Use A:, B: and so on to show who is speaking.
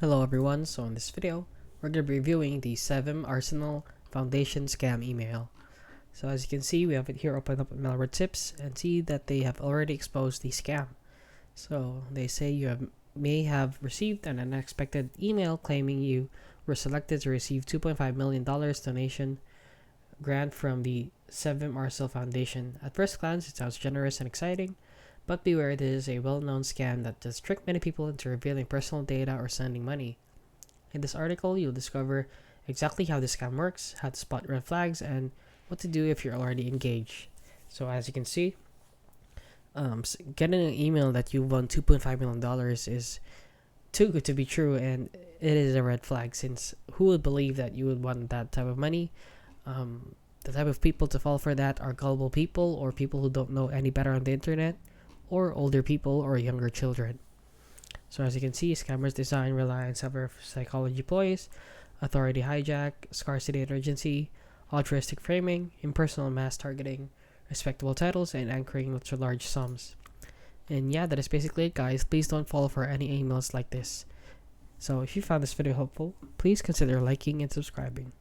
A: Hello everyone, so in this video, we're going to be reviewing the Sevim Arsel Foundation scam email. So as you can see, we have it here open up at malware tips and see that they have already exposed the scam. So they say may have received an unexpected email claiming you were selected to receive $2.5 million donation grant from the Sevim Arsel Foundation. At first glance, it sounds generous and exciting, but beware, this is a well-known scam that does trick many people into revealing personal data or sending money. In this article, you'll discover exactly how this scam works, how to spot red flags, and what to do if you're already engaged. So as you can see, getting an email that you won $2.5 million is too good to be true, and it is a red flag, since who would believe that you would want that type of money? The type of people to fall for that are gullible people, or people who don't know any better on the internet, or older people or younger children. So as you can see, scammers' design rely on several psychology ploys: authority hijack, scarcity and urgency, altruistic framing, impersonal mass targeting, respectable titles, and anchoring to large sums. And yeah, that is basically it, guys. Please don't fall for any emails like this. So if you found this video helpful, please consider liking and subscribing.